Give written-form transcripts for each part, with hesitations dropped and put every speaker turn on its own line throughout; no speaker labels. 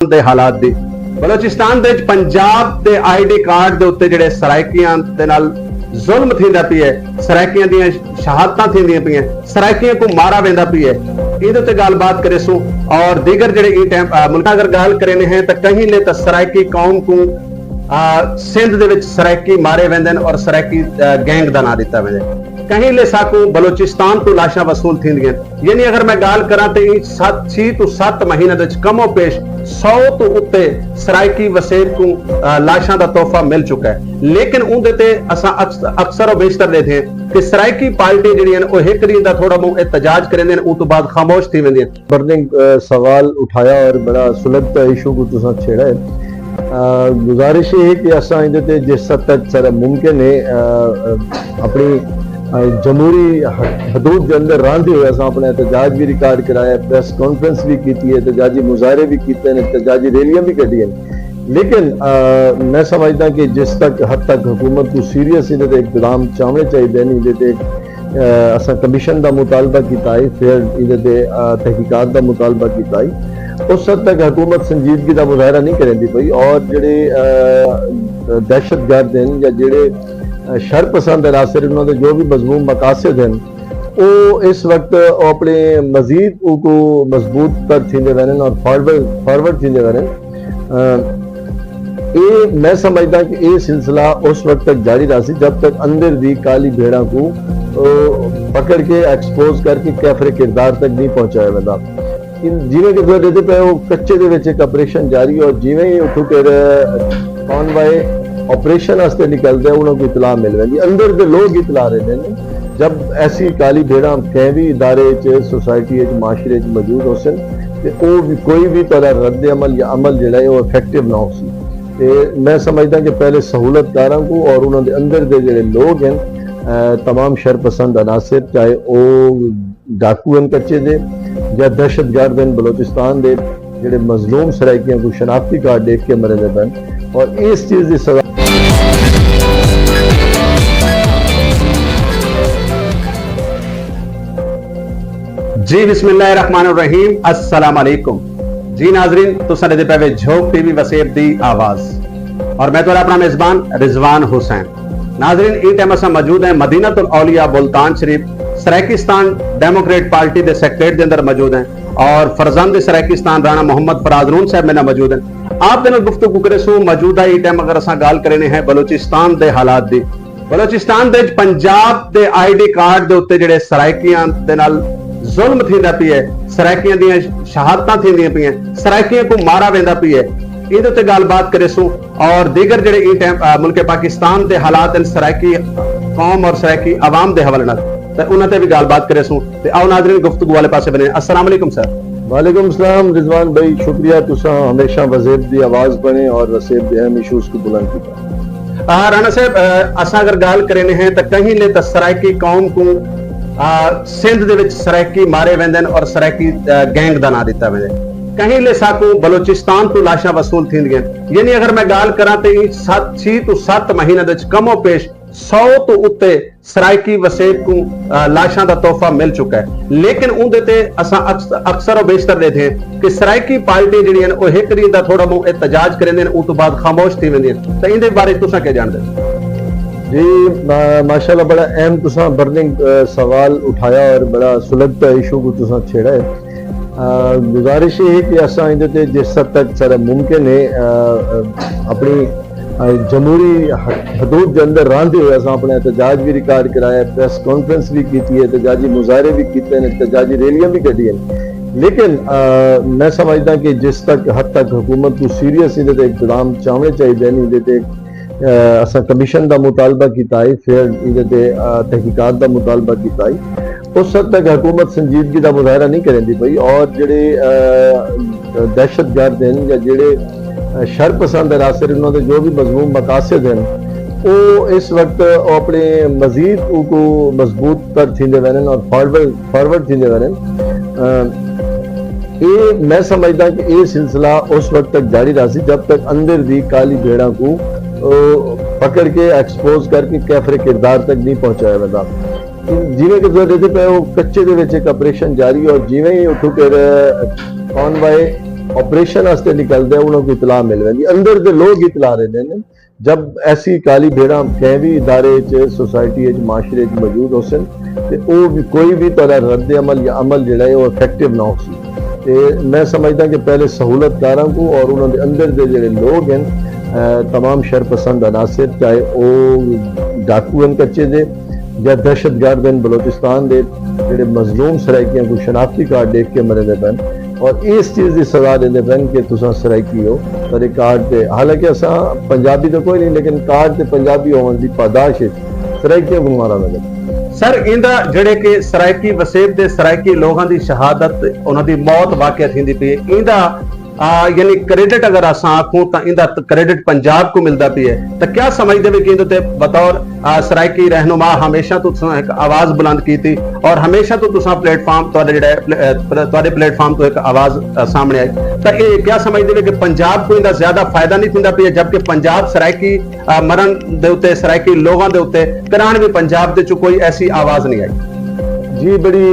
ਦੇ ਹਾਲਾਤ ਦੀ ਬਲੋਚਿਸਤਾਨ ਦੇ ਵਿੱਚ ਪੰਜਾਬ ਦੇ ਆਈਡੀ ਕਾਰਡ ਦੇ ਉੱਤੇ ਜਿਹੜੇ ਸਰਾਇਕੀਆਂ ਦੇ ਨਾਲ ਜ਼ੁਲਮ ਥੀਂਦਾ ਪਿਆ ਸਰਾਇਕੀਆਂ ਦੀਆਂ ਸ਼ਹਾਦਤਾਂ ਥੀਂਦੀਆਂ ਪਈਆਂ ਸਰਾਇਕੀਆਂ को मारा वेंदा पिया ਇਹਦੇ ਤੇ ਗੱਲਬਾत करे सो और दीगर ਜਿਹੜੇ ਇਹ ਟਾਈਮ ਮੁਲਕ अगर गाल करे ने हैं तो कहीं ले तो सरायकी कौम को सिंध दे विच सरायकी मारे वेंदे और सरायकी गैंग का ना दिता वेंदे कहीं ले साकू बलोचिस्तान तो लाशा वसूल थींदियां यानी अगर मैं गाल करा तो 6 to 7 महीने दे कमो पेश 100 तो उत्ते सरायकी वसेब को लाशा का तोहफा मिल चुका है लेकिन उनदे ते असा अक्सर और बेशतर देते हैं कि सरायकी पार्टी जिहड़ियां ओ हिकरी दा थोड़ा बहुत एहतजाज करेंदे ने उस तो बाद खामोश थी वेंदियां
बर्निंग सवाल उठाया और बड़ा सुलझता इशू को तुसा छेड़ा है गुजारिश है कि असा इहदे ते जिस हद तक सारा मुमकिन है अपनी जमहूरी हदूद के अंदर रहते हुए असा अपने एहतजाज भी रिकॉर्ड कराया प्रेस कॉन्फ्रेंस भी की है एहतजाजी मुजाहरे भी किए एहतजाजी रैलियां भी कढ़ी लेकिन मैं समझदा कि जिस तक हद तक हुकूमत को सीरियस इहदे ते इकदाम चाहने चाहिए नहीं इहदे ते असा कमीशन का मुतालबा किया है फिर इहदे ते तहकीकात का मुतालबा किया है उस हद तक हुकूमत संजीदगी का मुजाहरा नहीं करेंदी पई और जिहड़े दहशतगर्द हैं या जिहड़े शरपसंद अनासर उन्होंने जो भी मजमूम मकासद हैं वो इस वक्त अपने मजीद को मजबूत कर थींदे वहन और फॉरवर्ड थींदे वहन ये मैं समझदा कि ये सिलसिला उस वक्त तक जारी रहा जब तक अंदर दी काली भेड़ा को पकड़ के एक्सपोज करके कैफरे किरदार तक नहीं पहुंचाया वंदा जिवें कि देते पे वो कच्चे दे विच एक ऑपरेशन जारी और जिवें ही उठो फिर कॉनवाय ऑपरेशन वास्ते निकलते हैं उन्होंने इतला मिल रही अंदर के लोग इतला रहे हैं जब ऐसी काली भेड़ा कहीं भी इदारे सोसाइटी माशरे मौजूद हो सन तो कोई भी तरह रद्द अमल या अमल जो है वो इफेक्टिव ना हो सी मैं समझदा कि पहले सहूलतकारों को और उन्होंने अंदर के जोड़े लोग हैं तमाम शरपसंद अनासर चाहे वो डाकू हैं कच्चे दे या दहशतगर्द हैं बलोचिस्तान के जोड़े मजलूम सरायकियों को शनाख्ती कार्ड देख के मरे बन और इस चीज़ की सजा
जी बिस्मिल्लाहिर्रहमानिर्रहीम अस्सलाम वालेकुम जी नाजरीन तुसां दे पे झोंक टीवी वसेब दी आवाज और मैं तुम्हारा अपना मेजबान रिजवान हुसैन नाजरीन इस टाइम असां मौजूद हैं मदीनतुल औलिया मुल्तान शरीफ सरायकिस्तान डेमोक्रेट पार्टी के सेक्रेटरी के अंदर मौजूद हैं और फरजंद सरायकिस्तान राणा मोहम्मद फराजनून साहब मेरे मौजूद हैं आप दिन गुफ्तगू करे सो मौजूदा इस टाइम अगर असां गाल करने हैं बलोचिस्तान के हालात दी बलोचिस्तान दे पंजाब के आईडी कार्ड के उत्ते जिहड़े सरायकियां दे नाल जुल्म थींदा पिया सरायकियां दी शहादतां थींदियां पिया सरायकियां को मारा वेंदा पिया इहदे ते गलबात करे सो और दीगर जिहड़े इस टाइम मुल्क पाकिस्तान के हालात सरायकी कौम और सरायकी आवाम के हवाले नाल ते उन्हां ते भी गलबात करे सो ते आओ नाज़रीन गुफ्तगू वाले पासे बने अस्सलाम वालेकुम सर
वालेकुम सलाम रिजवान भाई शुक्रिया तुसा हमेशा वसेब दी आवाज बने और वसेब दे अहम इशूज को बुलंद किया
राणा साहब असा अगर गाल करने हैं तो कहीं ले तो सरायकी कौम को सिंध दे विच सरायकी मारे वेंदे और सरायकी गैंग का ना दिता वेंदे कहीं ले साकू बलोचिस्तान तो लाशा वसूल थींदियां यानी अगर मैं गाल करा तो 6 to 7 महीने दे कमो पेश 100 तो उत्ते सरायकी वसेब को लाशा का तोहफा मिल चुका है लेकिन उनदे ते असा अक्सर और बेशतर देते हैं कि सरायकी पार्टी जिहड़ियां ओ हिकरी दा थोड़ा बहुत एहतजाज करेंदे ने उस तो बाद खामोश थी वेंदियां तो इहदे बारे तुसा क्या जानदे
जी माशाल्लाह बड़ा अहम तुसा बर्निंग सवाल उठाया और बड़ा सुलझता इशू को तुसा छेड़ा है गुजारिश है कि असा इहदे ते जिस हद तक सारा मुमकिन है अपनी जमहूरी हदूद के अंदर रहते हुए असा अपने एहतजाज भी रिकॉर्ड कराया प्रेस कॉन्फ्रेंस भी की है एहतजाजी मुजाहरे भी किए एहतजाजी रैलियां भी कढ़ी लेकिन मैं समझदा कि जिस तक हद तक हुकूमत को सीरियस इहदे ते इकदाम चाहने चाहिए नहीं इहदे ते असा कमीशन का मुतालबा किया है फिर इहदे ते तहकीकात का मुतालबा किया है उस हद तक हुकूमत संजीदगी का मुजाहरा नहीं करेंदी पई और जिहड़े दहशतगर्द हैं या जिहड़े शरपसंद अनासर उन्होंने जो भी मजमूम मकासद हैं वो इस वक्त अपने मजीद को मजबूत कर थींदे वहन और फॉरवर्ड थींदे वहन ये मैं समझदा कि ये सिलसिला उस वक्त तक जारी रहा जब तक अंदर दी काली भेड़ा को पकड़ के एक्सपोज करके कैफरे किरदार तक नहीं पहुंचाया वंदा जिवें कि देते पे वो कच्चे दे विच एक ऑपरेशन जारी और जिवें ही उठो फिर कॉनवाय ऑपरेशन वास्ते निकलते हैं उन्होंने इतला मिल रही अंदर के लोग इतला रहे हैं जब ऐसी काली भेड़ा कहीं भी इदारे सोसाइटी माशरे मौजूद हो सन तो भी कोई भी तरह रद्द अमल या अमल जोड़ा है वो इफेक्टिव ना हो सी मैं समझदा कि पहले सहूलतकारों को और उन्होंने अंदर के जोड़े लोग हैं तमाम शरपसंद अनासर चाहे वो डाकू हैं कच्चे दे या दहशतगर्द हैं बलोचिस्तान के जोड़े मजलूम सराइकियों को शनाख्ती कार्ड देख के मरे पैन और इस चीज़ की सजा देते पैन कि तुसा सराइकी हो तेरे कार्ड से हालांकि असा पंजाबी तो कोई नहीं लेकिन कार्ड से पंजाबी होने की पादाश सराइकियों को मारा लगे
सर इंदा जड़े के सराइकी वसेब दे सराइकी लोगों की शहादत उन्हों की मौत वाकया थी पी इंदा यानी क्रेडिट अगर अस आखूं तो इंदा क्रेडिट पंजाब को मिलता पी है तो क्या समझते भी कि बतौर सराइकी रहनुमा हमेशा तो एक आवाज बुलंद की थी और हमेशा तो प्लेटफॉर्म प्लेटफॉर्म तो एक आवाज सामने आई तो ये क्या समझते भी कि पंजाब को इंदा ज्यादा फायदा नहीं थींदा पी है जबकि पंजाब सराइकी मरण दे उत्ते सराइकी लोगों दे उत्ते करान भी पंजाब दे चो कोई ऐसी आवाज नहीं आई
जी बड़ी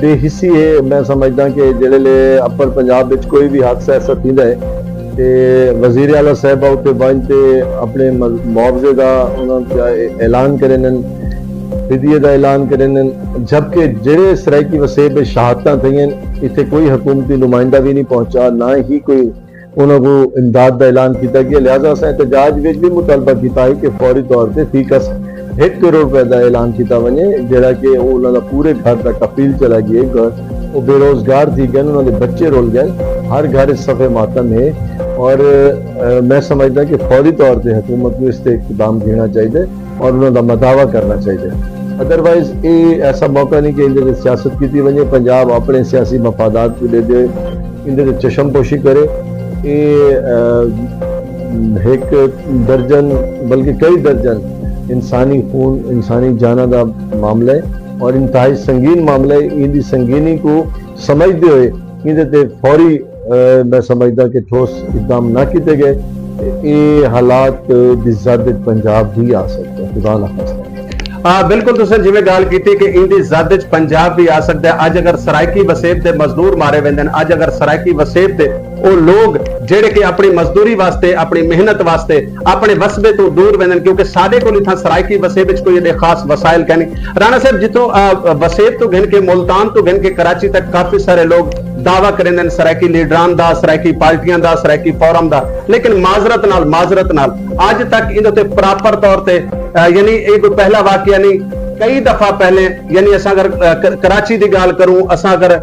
बेहिस्सी है मैं समझदा कि जेड़े अपर पंजाब विच कोई भी हादसा ऐसा थींदा है ते वजीर आला साहब उत्ते बनते अपने मुआवजे का उन्होंने ऐलान करेन फिदिये का ऐलान करेन जबकि जेड़े सराइकी वसेब शहादत थी इतने कोई हुकूमती नुमाइंदा भी नहीं पहुंचा ना ही कोई उन्होंने इमदाद का ऐलान किया गया लिहाजा अस एहतजाज में भी मुतालबा किया कि फौरी तौर पर फीकस 1 करोड़ रुपए का ऐलान किया वने जरा कि उन्होंने पूरे घर का अपील चला गई घर वो बेरोजगार थी गए उन्होंने बच्चे रोल गए हर घर इस सफ़े मातम है और मैं समझदा कि फौरी तौर पर हुकूमत को इस पर इकदाम लेना चाहिए और उन्होंने मदावा करना चाहिए अदरवाइज ये ऐसा मौका नहीं कि इनके सियासत की वजे पंजाब अपने सियासी मफादात को दे दे इनके चशमपोशी करे ये एक दर्जन बल्कि कई दर्जन इंसानी खून इंसानी जाना का मामला है और इंतहाई संगीन मामला है इनकी संगीनी को समझते हुए इनके फौरी मैं समझदा कि ठोस इकदाम ना किए गए ये हालात जद पंजाब भी आ सकते हैं खुदा ना खास्ता
बिल्कुल तुसें जिवें गल कीती कि इंदी जद च पंजाब भी आ सकता है अज अगर सराइकी वसेब दे मजदूर मारे वेंदे अज अगर सराइकी वसेब दे वो लोग जेड़े कि अपनी मजदूरी वास्ते अपनी मेहनत वास्ते अपने वसबे तो दूर वेंदे क्योंकि साडे कोल इत्थां सराइकी वसेब च कोई एडे खास वसाइल कहनी राणा साहब जितों वसेब तो गिन के मुल्तान तो गिन के कराची तक काफी सारे लोग दावा करेंदे सराइकी लीडरान दा सराइकी पार्टियां दा सराइकी फोरम दा लेकिन माजरत नाल अज तक इहदे ते प्रॉपर तौर ते यानी एक पहला वाकया नहीं कई दफा पहले यानी असा अगर कराची की गल करूं असा अगर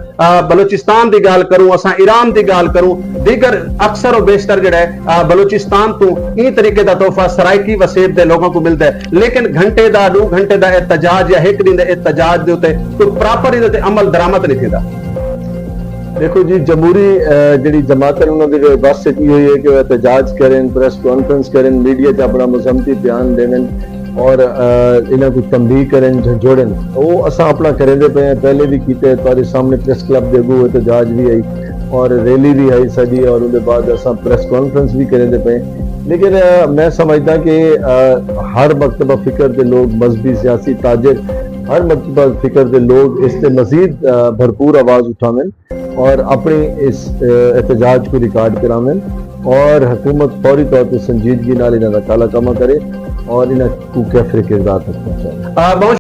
बलोचिस्तान की गल करूं असा ईरान की गल करूं दीगर अक्सर और बेशतर जड़ा है बलोचिस्तान तो इस तरीके का तोहफा सराइकी वसेब के लोगों को मिलता है लेकिन घंटे का 2 घंटे का एहतजाज या एक दिन के एहतजाज के उत्ते कोई प्रॉपर इहदे ते अमल दरामद नहीं थींदा
देखो जी जमहूरी जी जमात उन्होंने बस की हुई है कि वह एहतजाज करें प्रेस कॉन्फ्रेंस करें मीडिया से अपना मजहमती बयान देवें और इन्हें को तंबीह करें झंझोड़न वो असा अपना करेंदे पे पहले भी किए तुम्हारे सामने प्रेस क्लब के अगू एहतजाज भी आई और रैली भी आई सदी और उसके बाद असा प्रेस कॉन्फ्रेंस भी करेंदे पे लेकिन मैं समझदा कि हर मकतबा फिक्र के लोग मजहबी सियासी ताजर हर मकतबा फिक्र के लोग इससे मजीद भरपूर आवाज़ उठावें और अपने इस एहतजाज को रिकॉर्ड करावें और हुकूमत फौरी तौर पर संजीदगी नाल इन्हां दा काला कमा करे और इन्हें को कैफरे किरदार तक पहुंचाए।